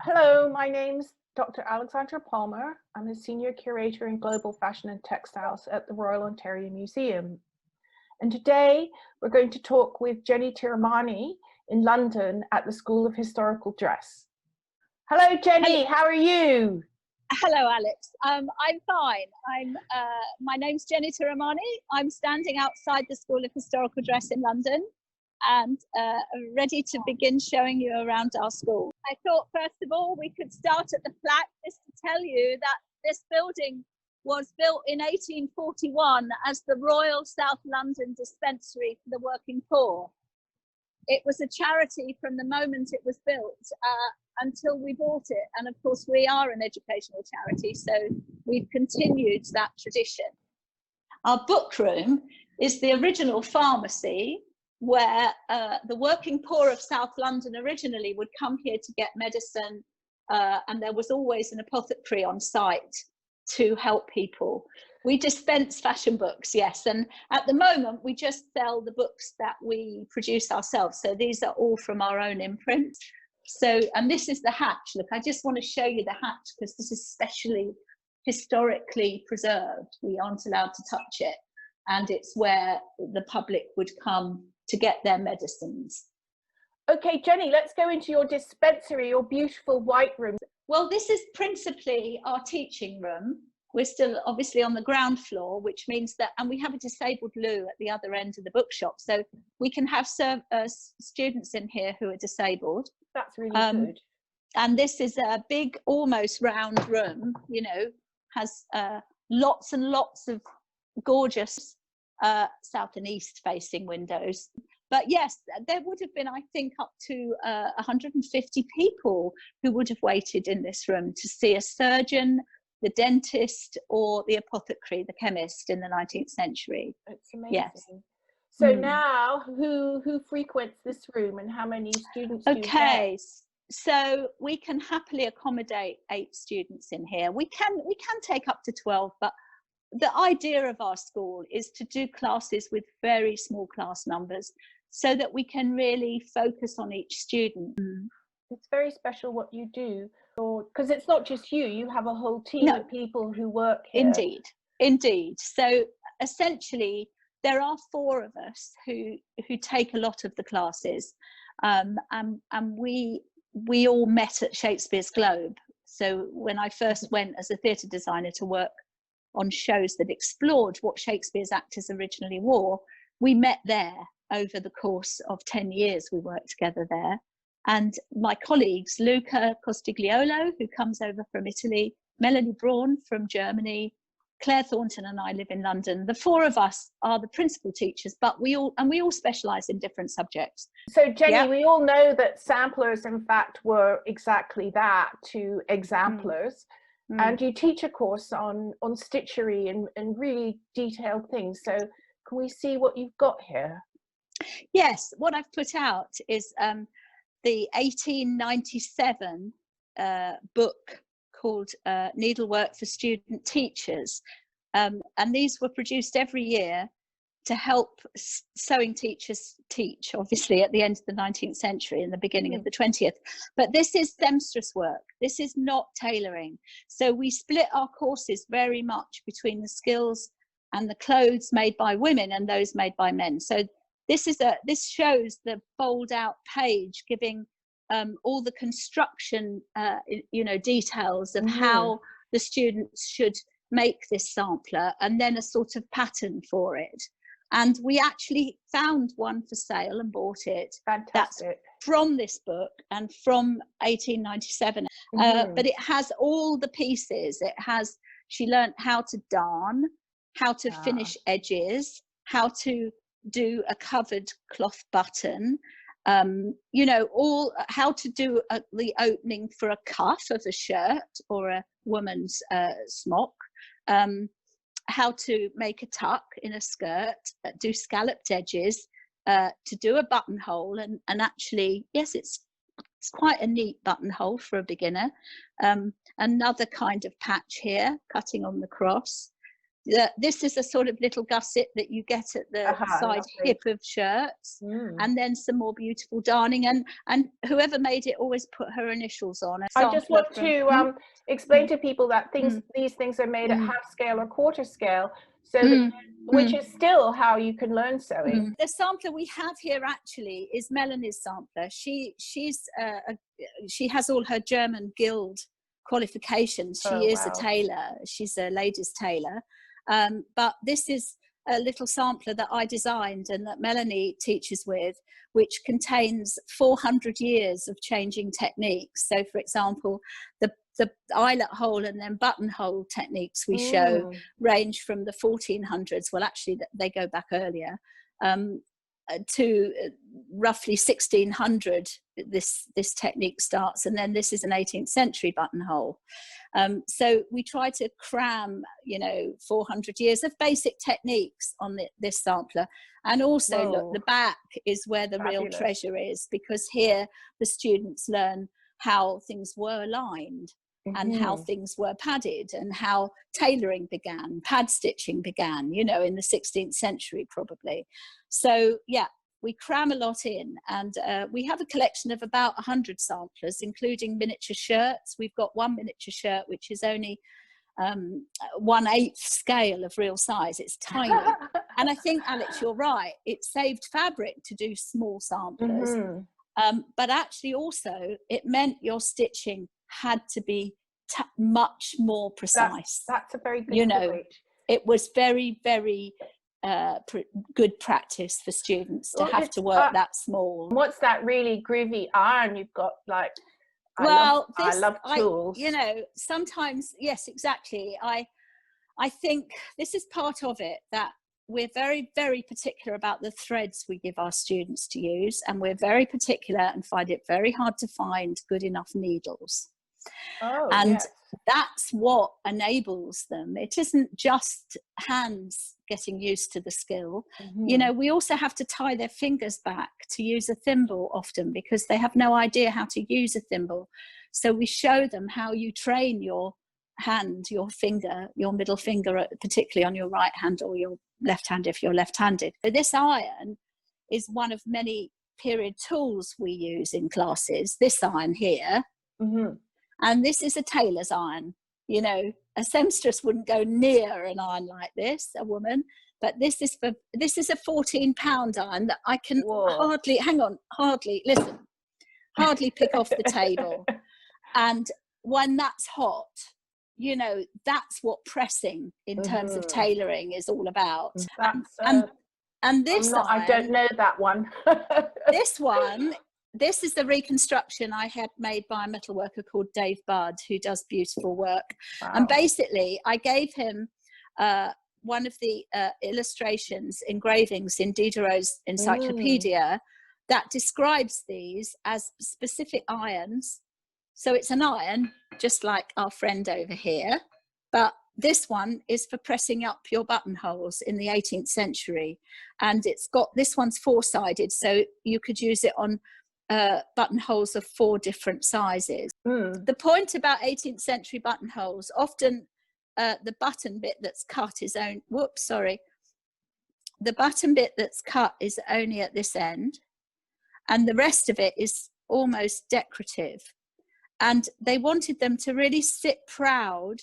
Hello, my name's Dr. Alexandra Palmer. I'm a Senior Curator in Global Fashion and Textiles at the Royal Ontario Museum. And today we're going to talk with Jenny Tiramani in London at the School of Historical Dress. Hello, Jenny, how are you? Hello, Alex. I'm fine. My name's Jenny Tiramani. I'm standing outside the School of Historical Dress in London and ready to begin showing you around our school. I thought, first of all, we could start at the plaque just to tell you that this building was built in 1841 as the Royal South London Dispensary for the Working Poor. It was a charity from the moment it was built until we bought it. And of course, we are an educational charity, so we've continued that tradition. Our book room is the original pharmacy where the working poor of South London originally would come here to get medicine, and there was always an apothecary on site to help people. We dispense fashion books, yes, and at the moment we just sell the books that we produce ourselves. So these are all from our own imprint. So, and this is the hatch. Look, I just want to show you the hatch because this is specially historically preserved. We aren't allowed to touch it, and it's where the public would come to get their medicines. Okay, Jenny, let's go into your dispensary, your beautiful white room. Well, this is principally our teaching room. We're still obviously on the ground floor, which means that, and we have a disabled loo at the other end of the bookshop. So we can have students in here who are disabled. That's really good. And this is a big, almost round room, you know, has lots and lots of gorgeous south and east facing windows. But yes, there would have been, I think, up to 150 people who would have waited in this room to see a surgeon, the dentist, or the apothecary, the chemist in the 19th century. It's amazing. Yes. So now, who frequents this room, and how many students do you Okay, get? so we can happily accommodate 8 students in here. We can take up to 12, but the idea of our school is to do classes with very small class numbers so that we can really focus on each student. It's very special what you do, because it's not just you have a whole team of people who work here. Indeed. So essentially there are 4 of us who take a lot of the classes, and we all met at Shakespeare's Globe. So when I first went as a theatre designer to work on shows that explored what Shakespeare's actors originally wore, we met there. Over the course of 10 years we worked together there, and my colleagues Luca Costigliolo, who comes over from Italy, Melanie Braun from Germany, Claire Thornton and I live in London. The 4 of us are the principal teachers, but we all specialise in different subjects. So Jenny, we all know that samplers in fact were exactly that, 2 exemplars. And you teach a course on stitchery and really detailed things. So can we see what you've got here? Yes, what I've put out is the 1897 book called Needlework for Student Teachers. And these were produced every year to help sewing teachers teach, obviously, at the end of the 19th century and the beginning of the 20th. But this is seamstress work. This is not tailoring. So we split our courses very much between the skills and the clothes made by women and those made by men. So this shows the fold out page giving all the construction details of how the students should make this sampler, and then a sort of pattern for it. And we actually found one for sale and bought it. Fantastic. That's from this book and from 1897. But it has all the pieces. She learned how to darn, how to finish edges, how to do a covered cloth button, how to do the opening for a cuff of a shirt or a woman's smock, how to make a tuck in a skirt, do scalloped edges, to do a buttonhole, and actually, yes, it's quite a neat buttonhole for a beginner. Another kind of patch here, cutting on the cross. this is a sort of little gusset that you get at the side Lovely. hip of shirts, and then some more beautiful darning, and whoever made it always put her initials on. I just want to explain to people that these things are made at half scale or quarter scale, so that, which is still how you can learn sewing. The sampler we have here actually is Melanie's sampler. She has all her German Guild qualifications. She is a tailor. She's a ladies' tailor. But this is a little sampler that I designed and that Melanie teaches with, which contains 400 years of changing techniques. So, for example, the eyelet hole and then buttonhole techniques we show range from the 1400s. Well, actually, they go back earlier, to roughly 1600. This technique starts, and then this is an 18th century buttonhole. So we try to cram, 400 years of basic techniques on this sampler. And also, look, the back is where the real treasure is, because here the students learn how things were lined and how things were padded and how tailoring began, pad stitching began, in the 16th century probably. So, yeah, we cram a lot in, and we have a collection of about 100 samplers, including miniature shirts. We've got one miniature shirt which is only 1/8 scale of real size. It's tiny. And I think, Alex, you're right. It saved fabric to do small samplers. But actually also it meant your stitching had to be much more precise. That's a very good point. It was very, very good practice for students to have to work that small. What's that really groovy iron you've got? Like, I love tools. Sometimes, yes, exactly. I think this is part of it, that we're very, very particular about the threads we give our students to use, and we're very particular and find it very hard to find good enough needles. That's what enables them. It isn't just hands getting used to the skill. We also have to tie their fingers back to use a thimble often, because they have no idea how to use a thimble. So we show them how you train your hand, your finger, your middle finger, particularly on your right hand or your left hand if you're left-handed. So this iron is one of many period tools we use in classes. This iron here, and this is a tailor's iron. A seamstress wouldn't go near an iron like this, a woman. But this is a 14-pound iron that I can hardly pick off the table. And when that's hot, that's what pressing in terms of tailoring is all about. And this iron, I don't know that one. This is the reconstruction I had made by a metalworker called Dave Budd, who does beautiful work. And basically, I gave him one of the illustrations, engravings in Diderot's encyclopedia that describes these as specific irons. So it's an iron, just like our friend over here, but this one is for pressing up your buttonholes in the 18th century. And this one's four-sided, so you could use it on buttonholes of 4 different sizes. The point about 18th century buttonholes, often the button bit that's cut is the button bit that's cut is only at this end, and the rest of it is almost decorative. And they wanted them to really sit proud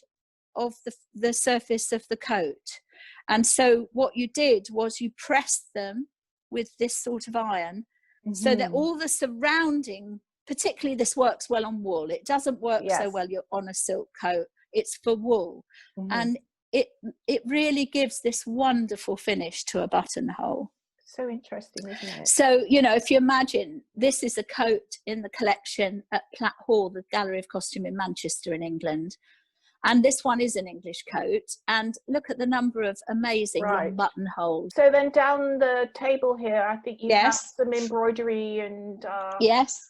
of the surface of the coat. And so what you did was you pressed them with this sort of iron, so that all the surrounding, particularly this works well on wool. It doesn't work so well on a silk coat. It's for wool. And it really gives this wonderful finish to a buttonhole. So interesting, isn't it? So, if you imagine, this is a coat in the collection at Platt Hall, the Gallery of Costume in Manchester in England. And this one is an English coat. And look at the number of amazing long buttonholes. So then down the table here, I think you have some embroidery and yes,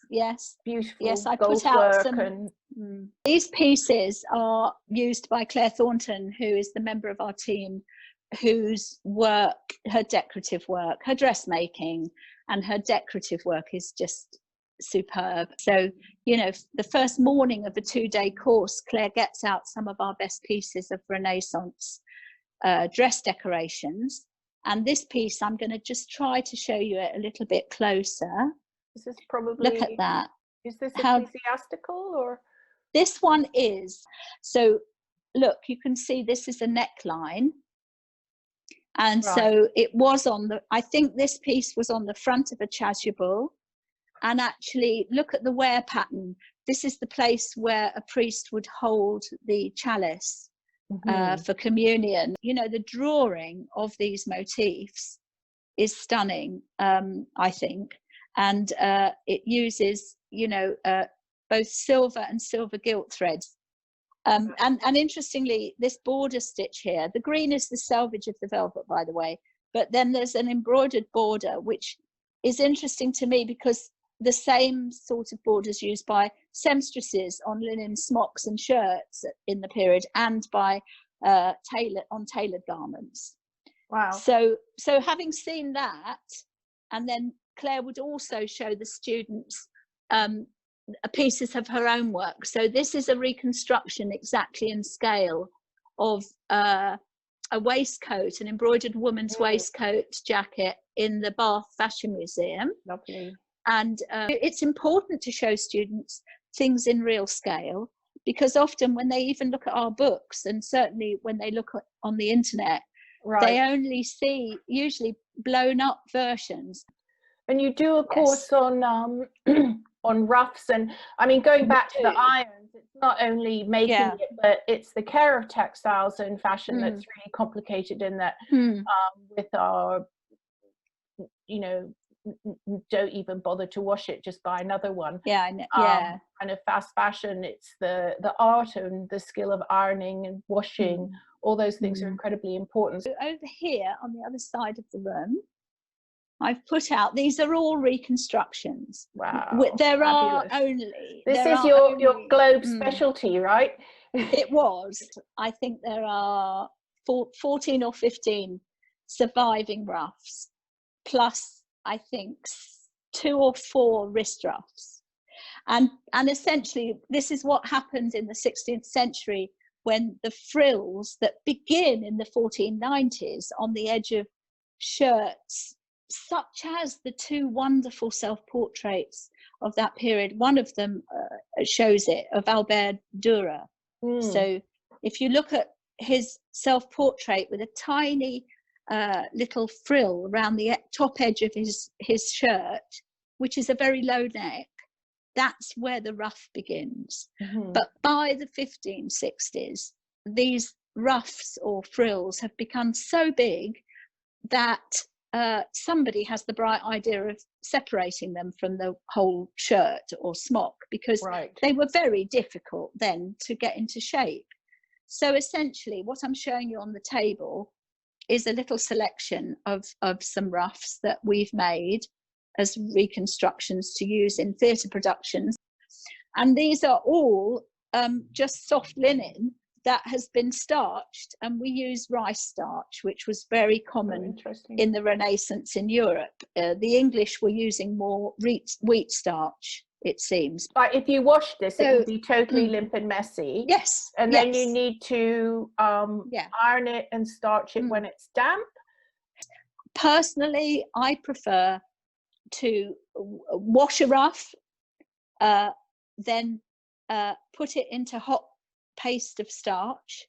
beautiful. Yes, I put out some. These pieces are used by Claire Thornton, who is the member of our team, whose work, her decorative work, her dressmaking and her decorative work is just superb. So, the first morning of a 2-day course, Claire gets out some of our best pieces of Renaissance dress decorations. And this piece, I'm going to just try to show you it a little bit closer. Is this probably, look at that. Is this How, ecclesiastical or? This one is. So look, you can see this is a neckline. And right. So it was on the, I think this piece was on the front of a chasuble. And actually look at the wear pattern. This is the place where a priest would hold the chalice for communion. You know, the drawing of these motifs is stunning, I think. And it uses, you know, both silver and silver gilt threads. And interestingly, this border stitch here, the green is the selvage of the velvet, by the way, but then there's an embroidered border, which is interesting to me because the same sort of borders used by seamstresses on linen smocks and shirts in the period, and by tailored garments. Wow. So having seen that, and then Claire would also show the students pieces of her own work. So this is a reconstruction exactly in scale of a waistcoat, an embroidered woman's waistcoat jacket in the Bath Fashion Museum. Lovely. And it's important to show students things in real scale, because often when they even look at our books, and certainly when they look on the internet, they only see usually blown up versions. And you do a course on on ruffs, and I mean, going back to the irons, it's not only making it, but it's the care of textiles and fashion that's really complicated in that with our, you know, don't even bother to wash it, just buy another one. And of fast fashion, it's the art and the skill of ironing and washing. All those things are incredibly important. So over here on the other side of the room, I've put out, these are all reconstructions. Wow. There fabulous. are only. This is your globe specialty, right? It was. I think there are 14 or 15 surviving ruffs, plus I think 2 or 4 wrist ruffs. And essentially, this is what happened in the 16th century, when the frills that begin in the 1490s on the edge of shirts, such as the 2 wonderful self-portraits of that period. One of them shows it, of Albert Dürer. So if you look at his self-portrait with a tiny little frill around the top edge of his shirt, which is a very low neck, that's where the ruff begins. But by the 1560s, these ruffs or frills have become so big that somebody has the bright idea of separating them from the whole shirt or smock, because they were very difficult then to get into shape. So essentially what I'm showing you on the table is a little selection of some ruffs that we've made as reconstructions to use in theatre productions. And these are all just soft linen that has been starched, and we use rice starch, which was very common in the Renaissance in Europe. The English were using more wheat starch, it seems. But if you wash this, it will be totally limp and messy. Yes. And then you need to iron it and starch it when it's damp. Personally, I prefer to wash a ruff, then put it into hot paste of starch,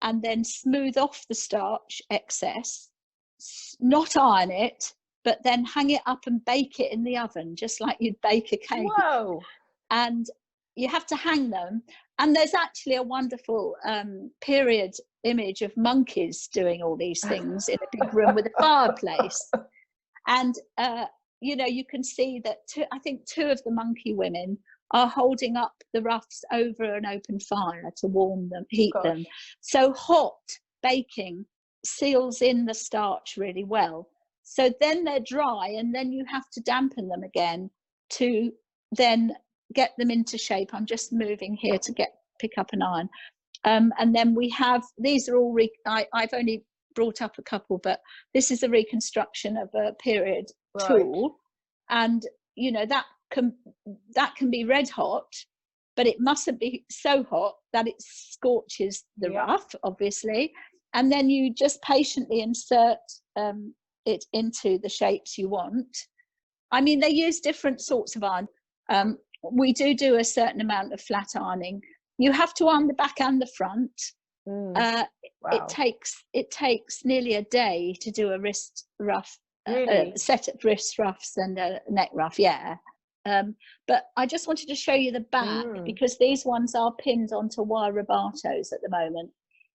and then smooth off the starch excess, not iron it, but then hang it up and bake it in the oven, just like you'd bake a cake. Whoa. And you have to hang them. And there's actually a wonderful period image of monkeys doing all these things in a big room with a fireplace. And you know, you can see that I think 2 of the monkey women are holding up the ruffs over an open fire to warm them, heat them. So hot baking seals in the starch really well. So then they're dry, and then you have to dampen them again to then get them into shape. I'm just moving here to pick up an iron. And then we have, these are all, I've only brought up a couple, but this is a reconstruction of a period tool. And, you know, that can be red hot, but it mustn't be so hot that it scorches the ruff, obviously. and then you just patiently insert it into the shapes you want. I mean, they use different sorts of iron. We do a certain amount of flat ironing. You have to iron the back and the front. Wow. It takes nearly a day to do a wrist ruff, Really? a set of wrist ruffs and a neck ruff. Yeah. But I just wanted to show you the back, because these ones are pinned onto wire rebatos at the moment,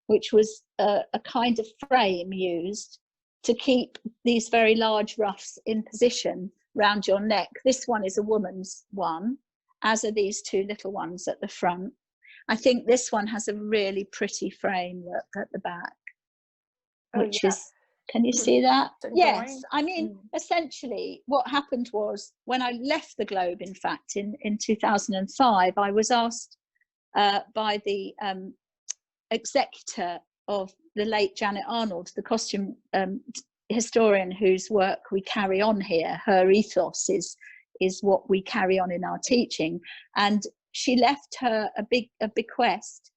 which was a kind of frame used to keep these very large ruffs in position round your neck. This one is a woman's one, as are these two little ones at the front. I think this one has a really pretty frame at the back, which is, can you see that? Yes. I mean, essentially what happened was, when I left the Globe, in fact, in 2005, I was asked by the executor of the late Janet Arnold, the costume historian whose work we carry on here. Her ethos is what we carry on in our teaching, and she left her a bequest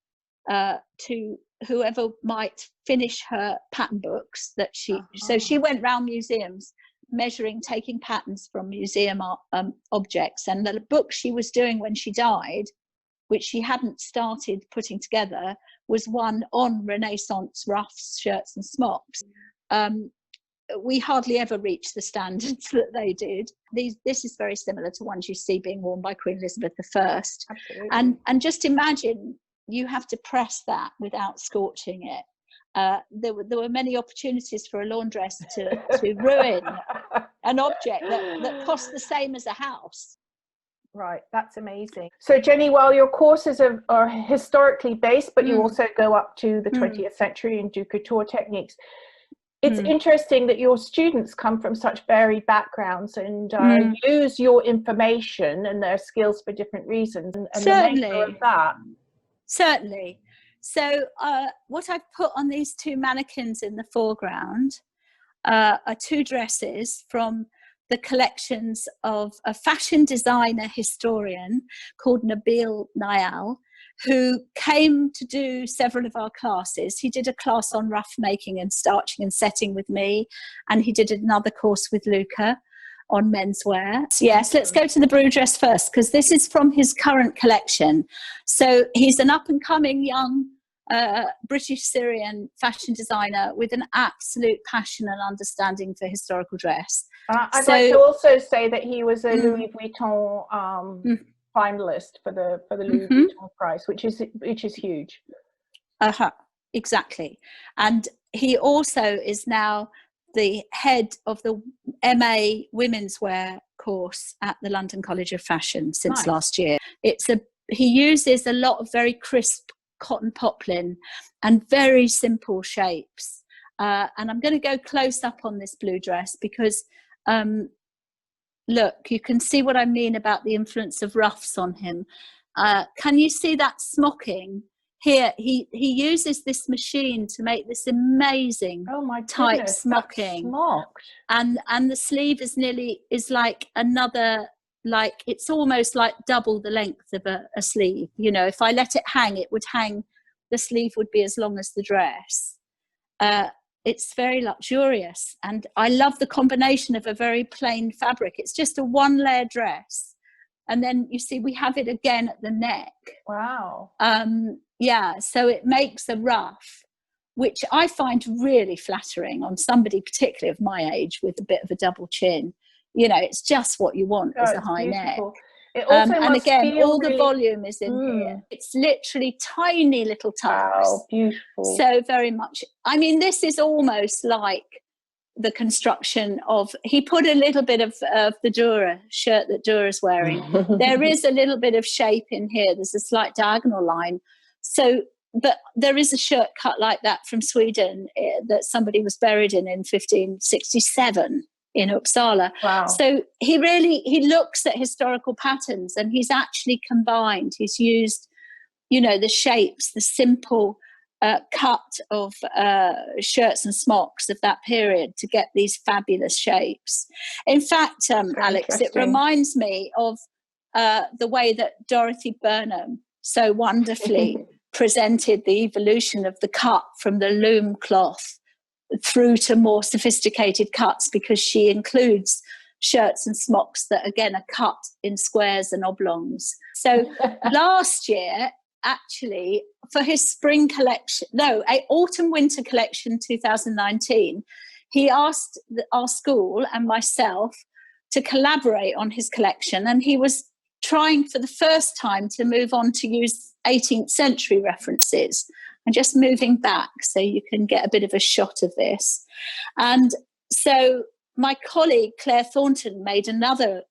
to whoever might finish her pattern books that so she went round museums measuring, taking patterns from museum objects, and the book she was doing when she died, which she hadn't started putting together, was one on Renaissance ruffs, shirts and smocks. We hardly ever reach the standards that they did. This is very similar to ones you see being worn by Queen Elizabeth I. Absolutely. And just imagine, you have to press that without scorching it. There were many opportunities for a laundress to ruin an object that cost the same as a house. Right, that's amazing. So Jenny, while your courses are historically based, but you also go up to the 20th century and do couture techniques, it's interesting that your students come from such varied backgrounds and use your information and their skills for different reasons. And Certainly. The nature of that. Certainly. So what I've put on these two mannequins in the foreground are two dresses from the collections of a fashion designer historian called Nabil Nayal, who came to do several of our classes. He did a class on rough making and starching and setting with me, and he did another course with Luca on menswear. Yes, let's go to the brew dress first, because this is from his current collection. So he's an up-and-coming young British Syrian fashion designer with an absolute passion and understanding for historical dress. I'd like to also say that he was a Louis Vuitton finalist for the Louis Vuitton prize, which is huge. Exactly. And he also is now the head of the MA women's wear course at the London College of Fashion since last year. He uses a lot of very crisp cotton poplin and very simple shapes. And I'm going to go close up on this blue dress because look, you can see what I mean about the influence of ruffs on him. Can you see that smocking? Here, he uses this machine to make this amazing tight smocking. And the sleeve is like another, like it's almost like double the length of a sleeve. You know, if I let it hang, it would hang, the sleeve would be as long as the dress. It's very luxurious, and I love the combination of a very plain fabric. It's just a one-layer dress, and then you see we have it again at the neck. Wow. Yeah, so it makes a ruff, which I find really flattering on somebody particularly of my age with a bit of a double chin. You know, it's just what you want as a high neck. It also and again, all really... the volume is in here. It's literally tiny little tucks. Wow, beautiful. So very much. I mean, this is almost like the construction of, he put a little bit of the Dura shirt that Dura's wearing. There is a little bit of shape in here. There's a slight diagonal line. So, but there is a shirt cut like that from Sweden that somebody was buried in 1567 in Uppsala. Wow. So he looks at historical patterns, and he's actually combined. He's used, you know, the shapes, the simple cut of shirts and smocks of that period to get these fabulous shapes. In fact, Alex, it reminds me of the way that Dorothy Burnham so wonderfully presented the evolution of the cut from the loom cloth through to more sophisticated cuts, because she includes shirts and smocks that again are cut in squares and oblongs. So last year, actually, for his spring collection, autumn winter collection 2019, he asked our school and myself to collaborate on his collection, and he was trying for the first time to move on to use 18th century references. And just moving back so you can get a bit of a shot of this. And so my colleague Claire Thornton made another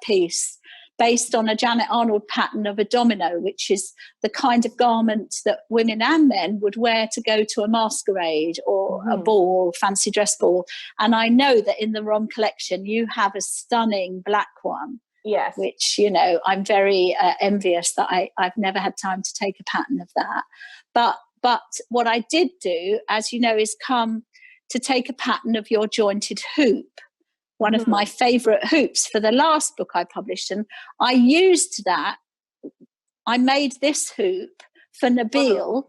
piece based on a Janet Arnold pattern of a domino, which is the kind of garment that women and men would wear to go to a masquerade or a ball, fancy dress ball. And I know that in the ROM collection you have a stunning black one. Yes. Which, you know, I'm very envious that I've never had time to take a pattern of that. But what I did do, as you know, is come to take a pattern of your jointed hoop, one of my favourite hoops for the last book I published. And I used that. I made this hoop for Nabil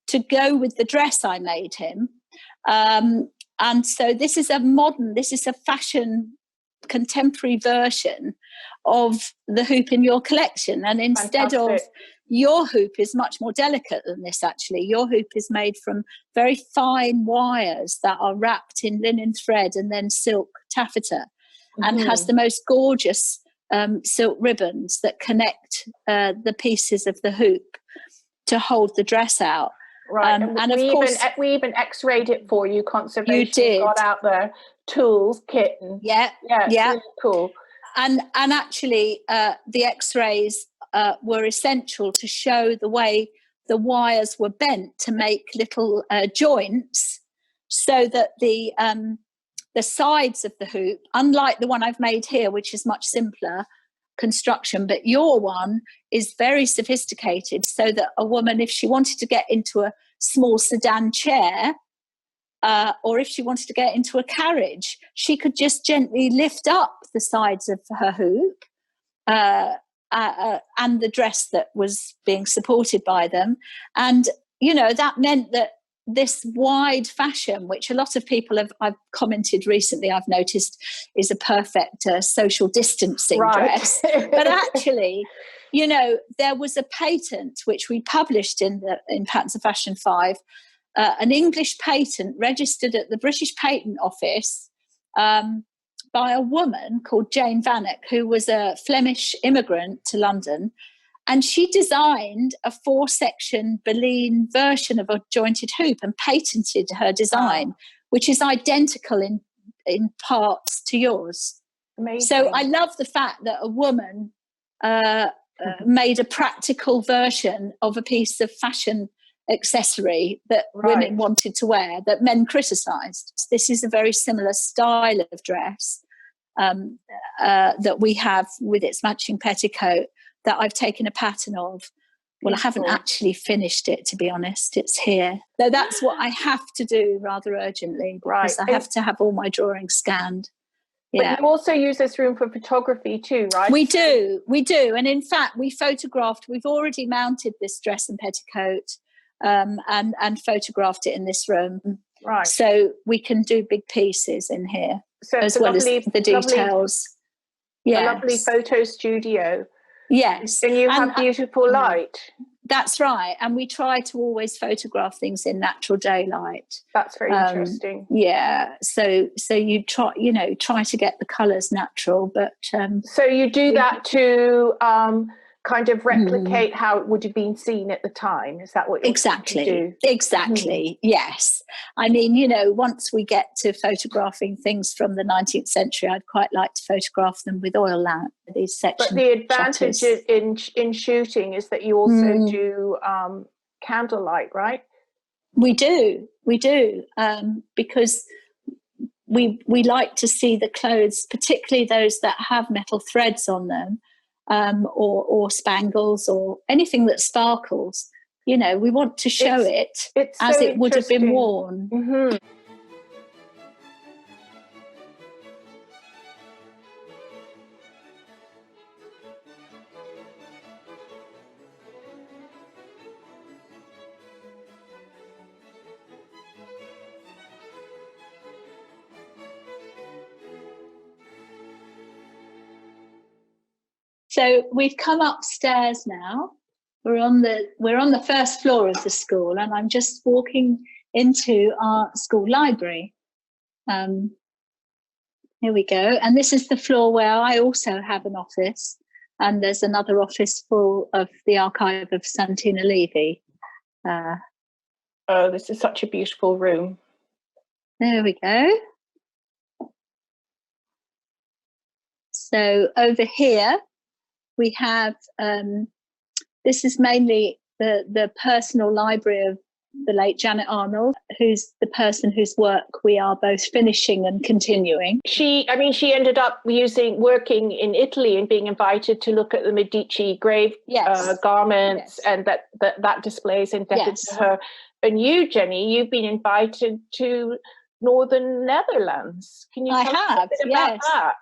to go with the dress I made him. And so this is a fashion contemporary version of the hoop in your collection. And instead of your hoop is much more delicate than this, actually. Your hoop is made from very fine wires that are wrapped in linen thread and then silk taffeta, and has the most gorgeous silk ribbons that connect the pieces of the hoop to hold the dress out. Right, and of course we even X-rayed it for you. Conservation you did. Got out their tools, kit, and really cool. And actually, the X-rays were essential to show the way the wires were bent to make little joints, so that the sides of the hoop, unlike the one I've made here, which is much simpler construction, but your one is very sophisticated, so that a woman, if she wanted to get into a small sedan chair, or if she wanted to get into a carriage, she could just gently lift up the sides of her hoop and the dress that was being supported by them. And, you know, that meant that this wide fashion, which a lot of people I've commented recently, I've noticed is a perfect social distancing dress. But actually, you know, there was a patent which we published in Patterns of Fashion 5, an English patent registered at the British Patent Office by a woman called Jane Vannock, who was a Flemish immigrant to London. And she designed a 4-section Berlin version of a jointed hoop and patented her design, which is identical in parts to yours. Amazing. So I love the fact that a woman made a practical version of a piece of fashion accessory that women wanted to wear, that men criticised. This is a very similar style of dress that we have with its matching petticoat, that I've taken a pattern of. Well, I haven't actually finished it, to be honest. It's here. So that's what I have to do rather urgently, because I have to have all my drawings scanned. But you also use this room for photography too, right? We do. And in fact, we've already mounted this dress and petticoat and photographed it in this room. Right. So we can do big pieces in here, so as well as the details. A lovely photo studio. Yes. And you have beautiful light. That's right. And we try to always photograph things in natural daylight. That's very interesting. Yeah. So you try to get the colours natural, but so you do that to kind of replicate how it would have been seen at the time. Is that what you're do? Exactly. Yes. I mean, you know, once we get to photographing things from the 19th century, I'd quite like to photograph them with oil lamp, these section But the advantage in shooting is that you also do candlelight, right? We do, because we like to see the clothes, particularly those that have metal threads on them, or spangles or anything that sparkles. You know, we want to show it as so it would have been worn. Mm-hmm. So we've come upstairs now. We're on the first floor of the school, and I'm just walking into our school library. Here we go. And this is the floor where I also have an office. And there's another office full of the archive of Santina Levy. Oh, this is such a beautiful room. There we go. So over here, we have, this is mainly the personal library of the late Janet Arnold, who's the person whose work we are both finishing and continuing. She ended up working in Italy and being invited to look at the Medici grave garments, and that display is indebted to her. And you, Jenny, you've been invited to Northern Netherlands. Can you tell us a bit about that?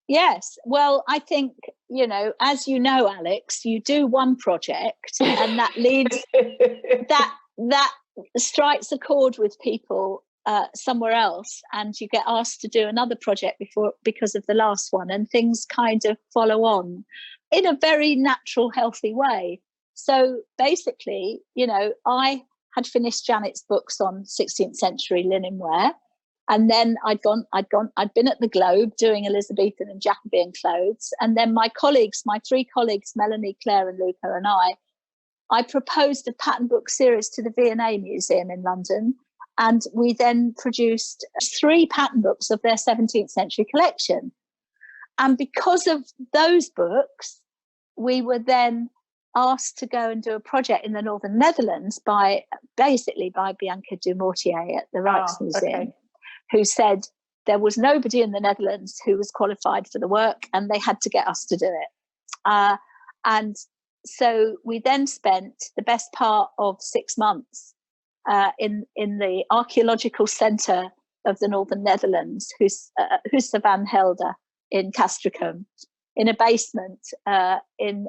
Yes. Well, I think, as you know, Alex, you do one project and that leads that strikes a chord with people somewhere else, and you get asked to do another project because of the last one, and things kind of follow on in a very natural, healthy way. So basically, I had finished Janet's books on 16th century linenware, and then I'd been at the Globe doing Elizabethan and Jacobean clothes, and then my three colleagues, Melanie, Claire and Luca, and I proposed a pattern book series to the V&A Museum in London, and we then produced 3 pattern books of their 17th century collection. And because of those books, we were then asked to go and do a project in the Northern Netherlands by Bianca Dumortier at the Rijksmuseum, who said there was nobody in the Netherlands who was qualified for the work, and they had to get us to do it. And so we then spent the best part of 6 months in the archaeological centre of the Northern Netherlands, Husse van Helder in Castricum, in a basement in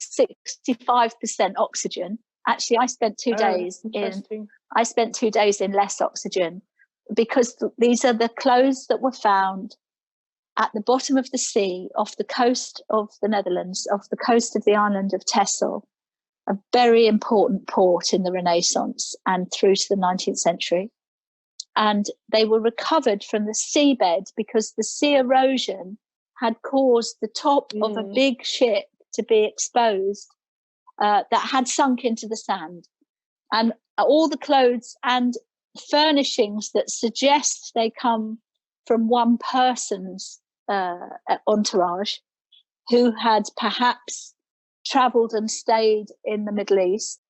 65% oxygen. Actually, I spent 2 days in less oxygen, because these are the clothes that were found at the bottom of the sea, off the coast of the Netherlands, off the coast of the island of Texel, a very important port in the Renaissance and through to the 19th century. And they were recovered from the seabed because the sea erosion had caused the top of a big ship to be exposed that had sunk into the sand. And all the clothes and furnishings that suggest they come from one person's entourage, who had perhaps travelled and stayed in the Middle East.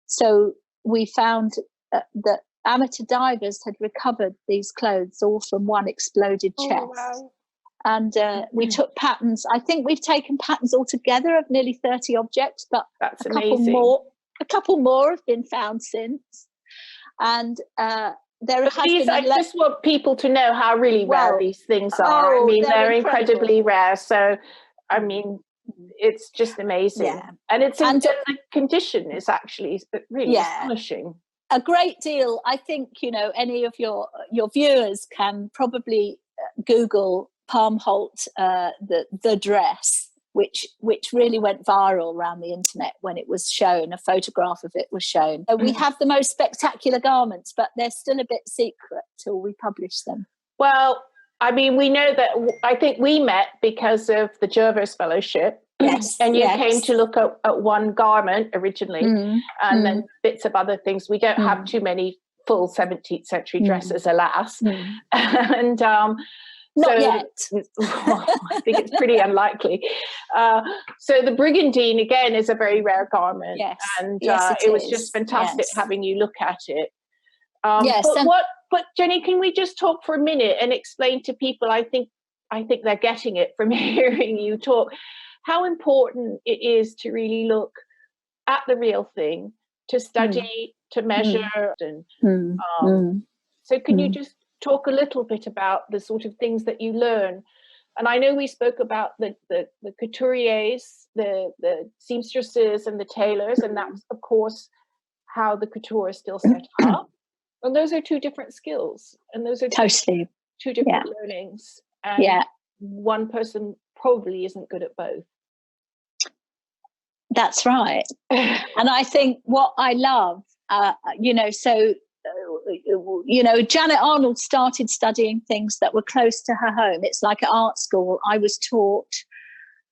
So we found that amateur divers had recovered these clothes all from one exploded chest. Wow. And we took patterns. I think we've taken patterns altogether of nearly 30 objects, but that's a amazing. couple more have been found since. And there has been I just want people to know how really rare these things are. I mean, they're incredibly rare. So, I mean, it's just amazing. Yeah. And the condition is actually really astonishing. A great deal. I think, any of your viewers can probably Google Palm Holt, the dress, which really went viral around the internet when it was shown. A photograph of it was shown. We have the most spectacular garments, but they're still a bit secret till we publish them. Well, I mean, we know that. I think we met because of the Jervis Fellowship. Yes, and you came to look at one garment originally, and then bits of other things. We don't have too many full 17th century dresses, alas. And not yet. I think it's pretty unlikely. So the Brigandine, again, is a very rare garment. Yes. And it was just fantastic having you look at it. But Jenny, can we just talk for a minute and explain to people, I think they're getting it from hearing you talk, how important it is to really look at the real thing, to study, to measure. So can you just talk a little bit about the sort of things that you learn? And I know we spoke about the couturiers, the seamstresses and the tailors, and that's, of course, how the couture is still set up. And those are 2 different skills, and those are totally 2 different learnings. And one person probably isn't good at both. That's right. And I think what I love, Janet Arnold started studying things that were close to her home. It's like at art school, I was taught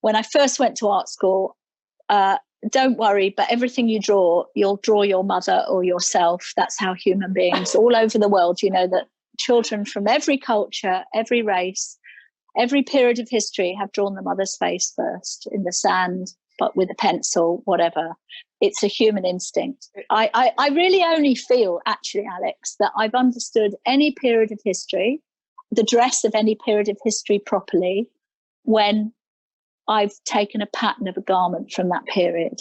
when I first went to art school, don't worry, but everything you draw, you'll draw your mother or yourself. That's how human beings all over the world, that children from every culture, every race, every period of history have drawn the mother's face first in the sand, but with a pencil, whatever. It's a human instinct. I really only feel, actually, Alex, that I've understood any period of history, the dress of any period of history properly, when I've taken a pattern of a garment from that period.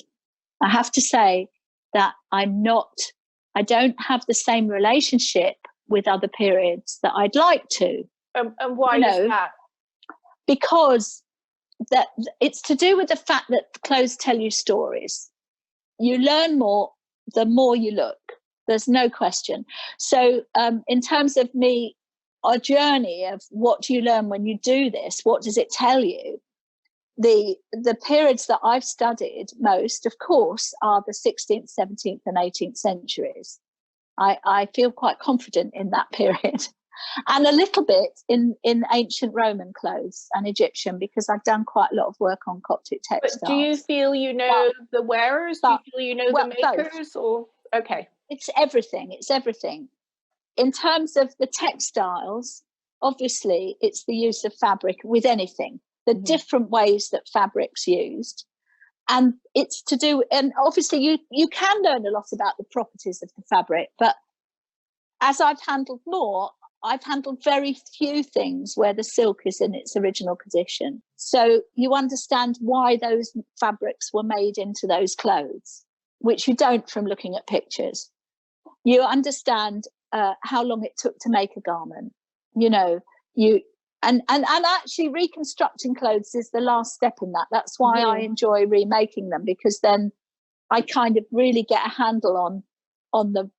I have to say that I don't have the same relationship with other periods that I'd like to. And why is that? Because that it's to do with the fact that clothes tell you stories. You learn more the more you look. There's no question. So in terms of me, our journey of what do you learn when you do this? What does it tell you? The periods that I've studied most, of course, are the 16th, 17th and 18th centuries. I feel quite confident in that period. And a little bit in ancient Roman clothes and Egyptian, because I've done quite a lot of work on Coptic textiles. But do you feel the wearers? Do you feel the makers? Both. Or okay. It's everything. It's everything. In terms of the textiles, obviously, it's the use of fabric with anything. The different ways that fabric's used. And it's to do, and obviously you can learn a lot about the properties of the fabric, but as I've handled more, I've handled very few things where the silk is in its original condition. So you understand why those fabrics were made into those clothes, which you don't from looking at pictures. You understand how long it took to make a garment. And actually reconstructing clothes is the last step in that. That's why I enjoy remaking them, because then I kind of really get a handle on the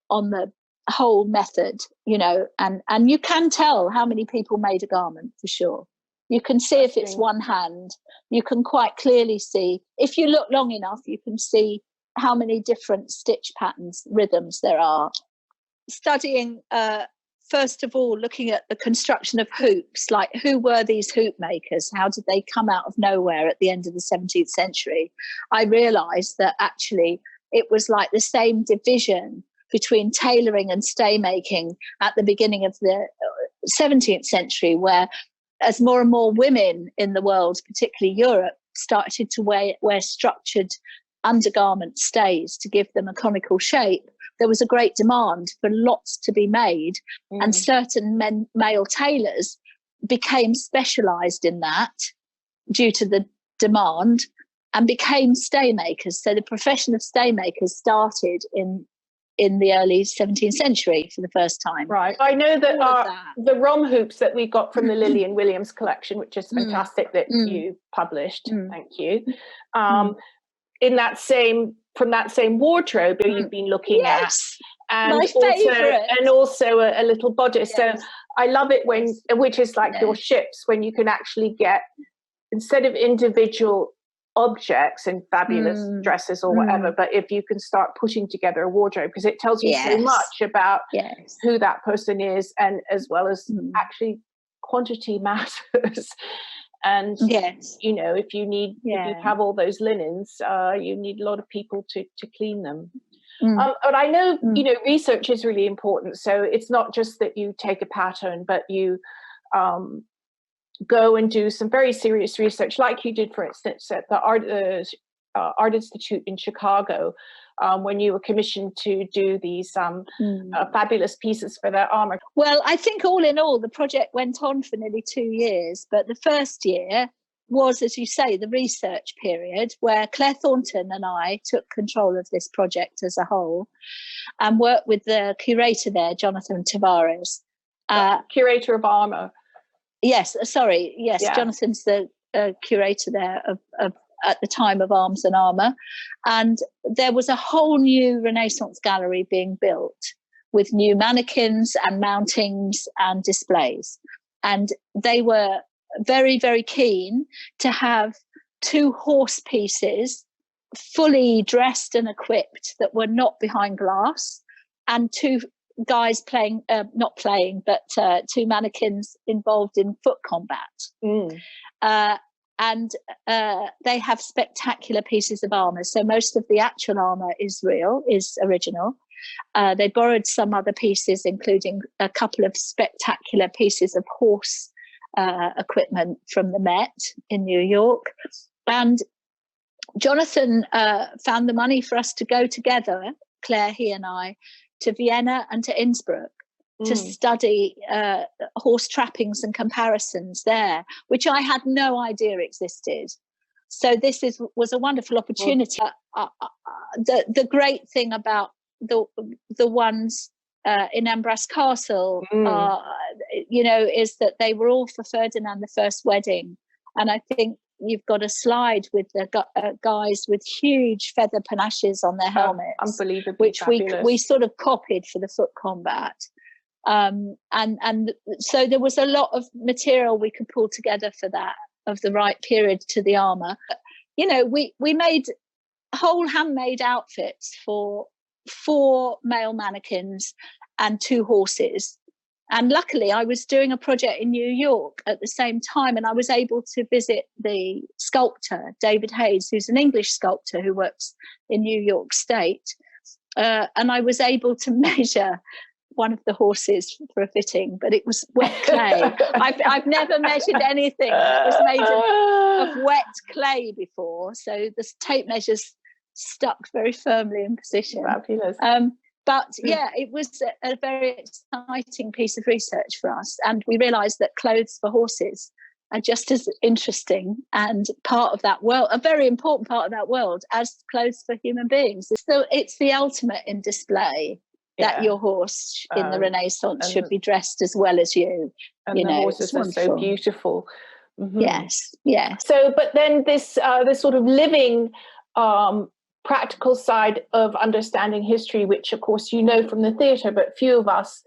whole method, and you can tell how many people made a garment for sure. You can see if it's one hand. You can quite clearly see, if you look long enough, you can see how many different stitch patterns, rhythms there are. Studying first of all, looking at the construction of hoops, like who were these hoop makers? How did they come out of nowhere at the end of the 17th century? I realised that actually it was like the same division between tailoring and stay making at the beginning of the 17th century, where as more and more women in the world, particularly Europe, started to wear structured undergarment stays to give them a conical shape, there was a great demand for lots to be made, and certain male tailors became specialised in that due to the demand and became stay makers. So the profession of stay makers started in the early 17th century for the first time. Right. I know that the ROM hoops that we got from the Lillian Williams collection, which is fantastic that you published, thank you, from that same wardrobe that you've been looking at, and my favourite, and also a little bodice. So I love it which is like your ships, when you can actually get, instead of individual objects and fabulous dresses or whatever, but if you can start putting together a wardrobe, because it tells you so much about who that person is, and as well as actually quantity matters. And if you have all those linens, you need a lot of people to clean them. But I know research is really important, so it's not just that you take a pattern, but you go and do some very serious research, like you did, for instance, at the Art Institute in Chicago, when you were commissioned to do these fabulous pieces for their armour. Well, I think all in all, the project went on for nearly 2 years, but the first year was, as you say, the research period, where Claire Thornton and I took control of this project as a whole and worked with the curator there, Jonathan Tavares. Curator of armour. Yes, Jonathan's the curator there of at the time of Arms and Armour, and there was a whole new Renaissance gallery being built with new mannequins and mountings and displays, and they were very, very keen to have 2 horse pieces fully dressed and equipped that were not behind glass, and two guys playing, not playing, but two mannequins involved in foot combat. And they have spectacular pieces of armour. So most of the actual armour is original. They borrowed some other pieces, including a couple of spectacular pieces of horse equipment from the Met in New York. And Jonathan found the money for us to go together, Claire, he and I, to Vienna and to Innsbruck to study horse trappings and comparisons there, which I had no idea existed. So this was a wonderful opportunity. The great thing about the ones in Ambras Castle, is that they were all for Ferdinand I's wedding. And I think you've got a slide with the guys with huge feather panaches on their helmets, unbelievably which fabulous. we sort of copied for the foot combat. And so there was a lot of material we could pull together for that, of the right period to the armour. We made whole handmade outfits for 4 male mannequins and 2 horses. And luckily, I was doing a project in New York at the same time, and I was able to visit the sculptor, David Hayes, who's an English sculptor who works in New York State. And I was able to measure one of the horses for a fitting, but it was wet clay. I've never measured anything that was made of wet clay before, so the tape measures stuck very firmly in position. Fabulous. But yeah, it was a very exciting piece of research for us, and we realised that clothes for horses are just as interesting and part of that world, a very important part of that world, as clothes for human beings. So it's the ultimate in display. That your horse in the Renaissance should be dressed as well as you. And the horses are so beautiful. Yes, yes. So, but then this sort of living, practical side of understanding history, which of course you know from the theatre, but few of us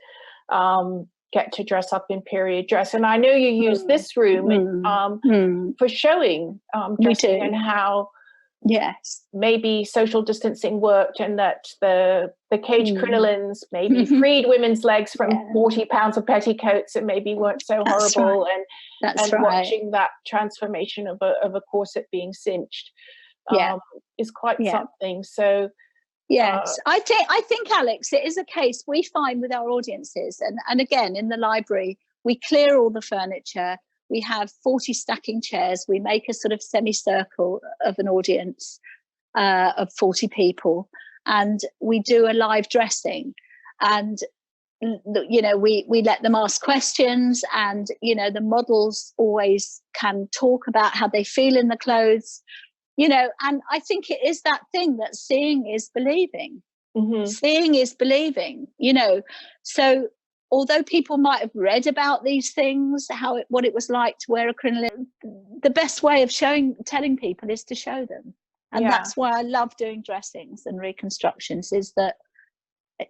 get to dress up in period dress. And I know you use this room for showing dressing and how. Yes, maybe social distancing worked, and that the cage crinolines maybe freed women's legs from 40 pounds of petticoats and maybe weren't so horrible. And watching that transformation of a corset being cinched is quite something. So yes, I think Alex, it is a case we find with our audiences, and again in the library we clear all the furniture. We have 40 stacking chairs. We make a sort of semicircle of an audience of 40 people, and we do a live dressing. And we let them ask questions, and the models always can talk about how they feel in the clothes. And I think it is that thing that seeing is believing. Seeing is believing. So. Although people might have read about these things, what it was like to wear a crinoline, the best way of telling people is to show them. And that's why I love doing dressings and reconstructions, is that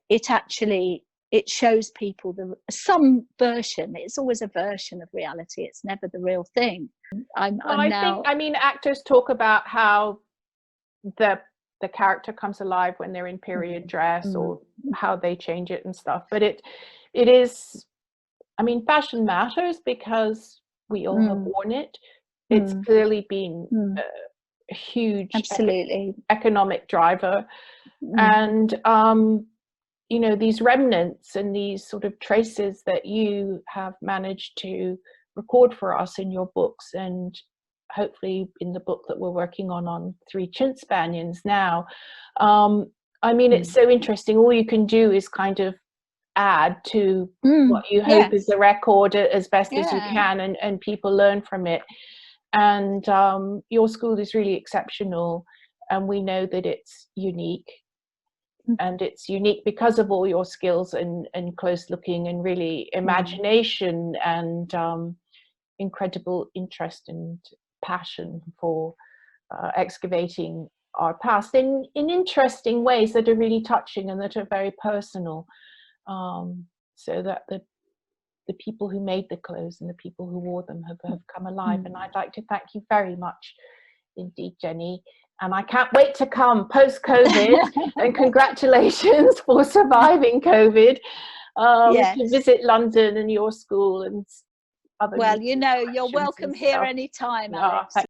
it shows people some version. It's always a version of reality. It's never the real thing. Actors talk about how the character comes alive when they're in period dress, or how they change it and stuff. But it is, fashion matters because we all have worn it. It's clearly been a huge economic driver. And, these remnants and these sort of traces that you have managed to record for us in your books, and hopefully in the book that we're working on 3 chintz spanions now. It's so interesting. All you can do is kind of add to what you hope is the record as best as you can, and people learn from it. And your school is really exceptional, and we know that it's unique, and it's unique because of all your skills and close looking and really imagination and incredible interest and passion for excavating our past in interesting ways that are really touching and that are very personal. So that the people who made the clothes and the people who wore them have come alive. And I'd like to thank you very much indeed, Jenny, And I can't wait to come post-COVID. And congratulations for surviving COVID, Yes. to visit London and your school and other Well, you know, you're collections welcome and here stuff. anytime, Oh, Alex. thank